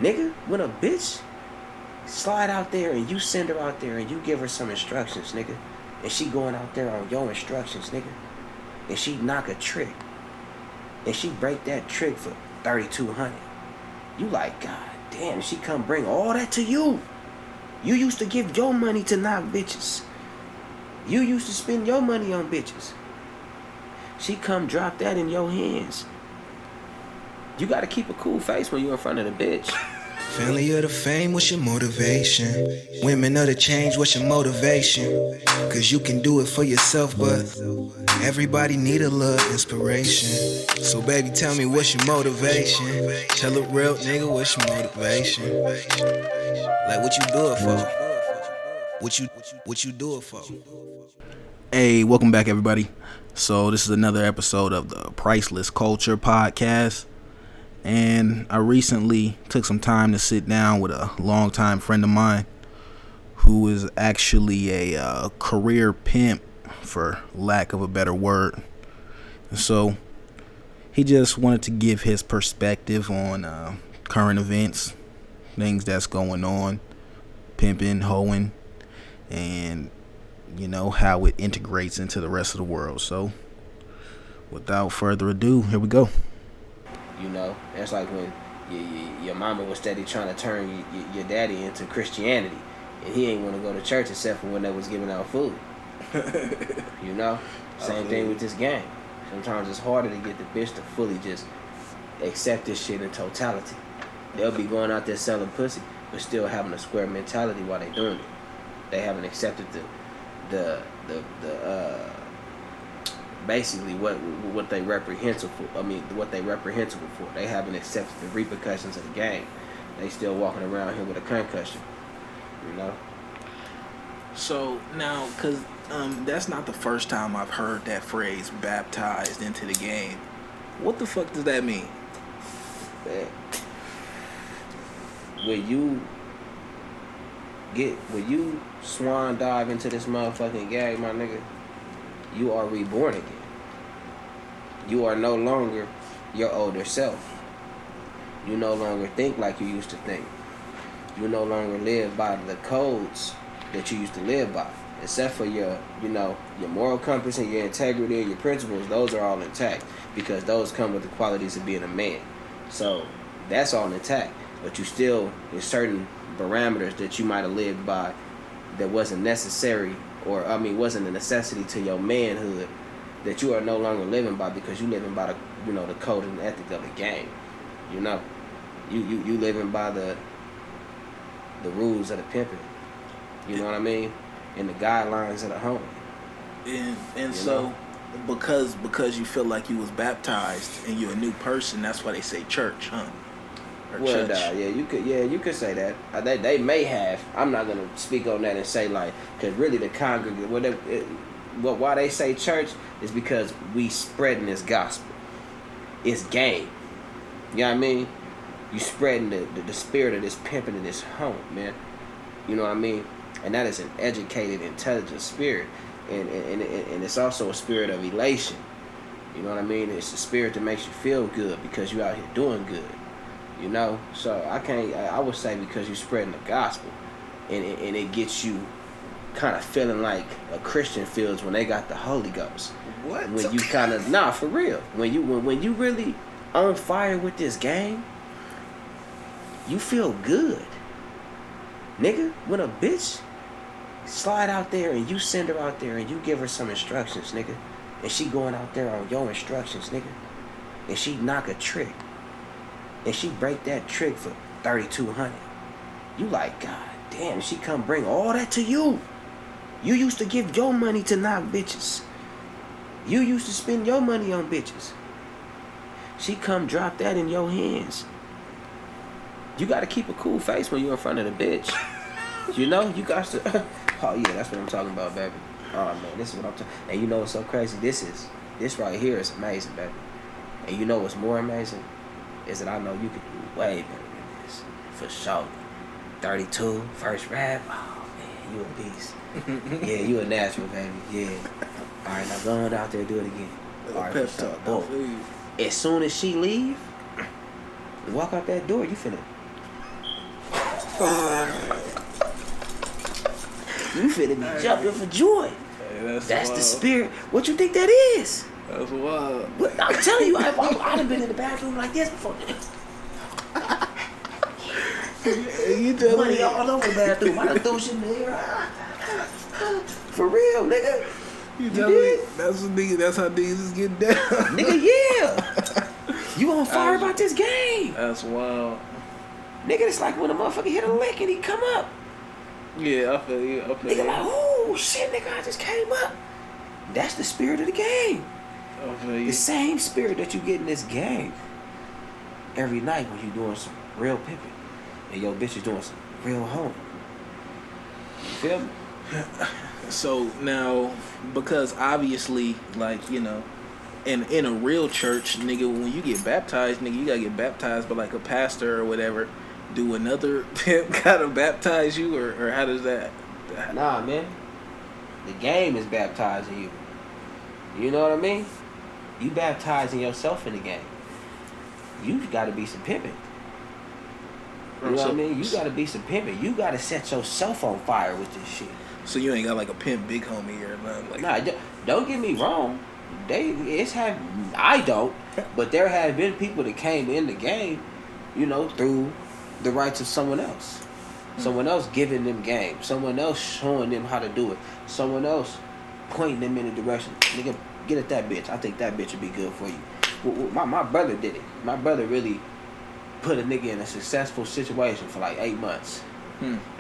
Nigga, when a bitch slide out there and you send her out there and you give her some instructions, nigga, and she going out there on your instructions, nigga, and she knock a trick, and she break that trick for $3,200, you like, God damn, she come bring all that to you. You used to give your money to knock bitches. You used to spend your money on bitches. She come drop that in your hands. You gotta keep a cool face when you're in front of the bitch. Family of the fame, what's your motivation? Women of the change, what's your motivation? Cause you can do it for yourself, but everybody need a little inspiration. So baby, tell me what's your motivation? Tell a real nigga what's your motivation? Like what you do it for? What you do it for? Hey, welcome back everybody. So this is another episode of the PriceLess Culture podcast. And I recently took some time to sit down with a longtime friend of mine who is actually a career pimp, for lack of a better word. And so he just wanted to give his perspective on current events, things that's going on, pimping, hoeing, and you know how it integrates into the rest of the world. So without further ado, here we go. You know, that's like when your mama was steady trying to turn your daddy into Christianity, and he ain't want to go to church except for when they was giving out food. You know, same thing with this game. Sometimes it's harder to get the bitch to fully just accept this shit in totality. They'll be going out there selling pussy, but still having a square mentality while they doing it. They haven't accepted the basically what they reprehensible for. I mean, what they reprehensible for. They haven't accepted the repercussions of the game. They still walking around here with a concussion. You know. So now, cause that's not the first time I've heard that phrase, baptized into the game. What the fuck does that mean? When you swan dive into this motherfucking game, my nigga, you are reborn again. You are no longer your older self. You no longer think like you used to think. You no longer live by the codes that you used to live by. Except for your moral compass and your integrity and your principles, those are all intact because those come with the qualities of being a man. So that's all intact. But you still, there's certain parameters that you might have lived by that wasn't necessary, or wasn't a necessity to your manhood, that you are no longer living by because you living by the code and ethic of the game. You know, you living by the rules of the pimping. You know what I mean? And the guidelines of the home. And so because you feel like you was baptized and you're a new person, that's why they say church, huh? Well, you could say that. They may have. I'm not gonna speak on that and say like, because really the congregation, why they say church is because we spreading this gospel. It's game. You know what I mean? You spreading the spirit of this pimping in this home, man. You know what I mean? And that is an educated, intelligent spirit, and it's also a spirit of elation. You know what I mean? It's a spirit that makes you feel good because you out here doing good. You know, so I would say because you're spreading the gospel, and it gets you kind of feeling like a Christian feels when they got the Holy Ghost. What? When you kind of for real. When you really on fire with this game, you feel good, nigga. When a bitch slide out there and you send her out there and you give her some instructions, nigga, and she going out there on your instructions, nigga, and she knock a trick. And she break that trick for $3,200. You like, God damn, she come bring all that to you. You used to give your money to knock bitches. You used to spend your money on bitches. She come drop that in your hands. You gotta keep a cool face when you're in front of the bitch. You know, you got to. Oh yeah, that's what I'm talking about, baby. Oh man, this is what I'm talking. And you know what's so crazy? This right here is amazing, baby. And you know what's more amazing? Is that I know you could do way better than this. For sure. 32, first rap. Oh, man, you a beast. Yeah, you a natural, baby. Yeah. All right, now go on out there and do it again. All right, pep talk. Boom. As soon as she leave, walk out that door, you finna You finna be jumping for joy. Hey, that's wild. the spirit. What you think that is? That's wild. But I'm telling you, I've been in the bathroom like this before. You tell Money me. all over the bathroom. I done threw shit in the air. For real, nigga. You tell me. That's what nigga. That's how niggas is getting down. Nigga, yeah. You on fire about this game. That's wild. Nigga, it's like when a motherfucker hit a lick and he come up. Yeah, I feel you. Nigga like, oh shit, nigga, I just came up. That's the spirit of the game. I feel you. The same spirit that you get in this game every night when you doing some real pimping and your bitch is doing some real hoeing. You feel me? So now, because obviously, like, you know, in a real church, nigga, when you get baptized, nigga, you gotta get baptized by like a pastor or whatever. Do another pimp gotta baptize you, or how does that? Nah, man. The game is baptizing you. You know what I mean? You baptizing yourself in the game. You gotta be some pimping. You know what I mean? You gotta be some pimping. You gotta set yourself on fire with this shit. So you ain't got like a pimp big homie or nothing like that? Nah, don't get me wrong. I don't, but there have been people that came in the game, you know, through the rights of someone else. Someone else giving them game. Someone else showing them how to do it. Someone else pointing them in the direction. Nigga, get at that bitch. I think that bitch would be good for you. My brother did it. My brother really put a nigga in a successful situation for like 8 months.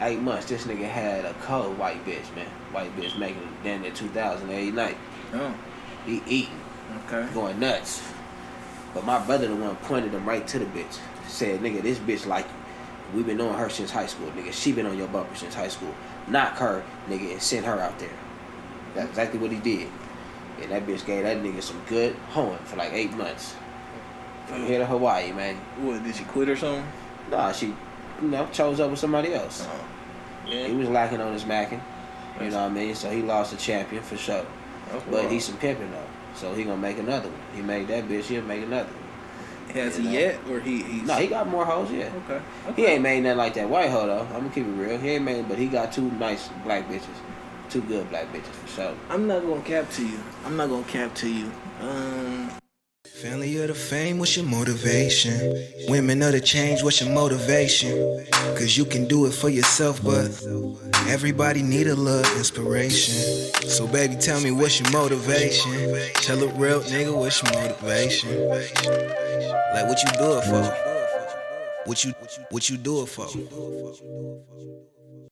8 months. This nigga had a cold white bitch, man. White bitch making it down there 2008 night. Oh. He eating. Okay. Going nuts. But my brother the one pointed him right to the bitch. Said, nigga, this bitch like you. We've been knowing her since high school, nigga. She been on your bumper since high school. Knock her, nigga, and send her out there. That's exactly what he did. And that bitch gave that nigga some good hoeing for like 8 months. From here to Hawaii, man. What, did she quit or something? Nah, she, chose up with somebody else. Oh. Yeah. He was lacking on his macking. You know what I mean? So he lost the champion for sure. But he's some pimping though. So he gonna make another one. He made that bitch, he'll make another one. Has he yet? Or he's... No, he got more hoes, yeah. Okay. He ain't made nothing like that white hoe though. I'm gonna keep it real. He ain't made, but he got 2 nice black bitches. 2 good black bitches for sure. I'm not gonna cap to you. Family of the fame, what's your motivation? Women of the change, what's your motivation? Cause you can do it for yourself, but everybody need a little inspiration. So baby, tell me what's your motivation? Tell a real nigga what's your motivation? Like what you do it for? What you do it for?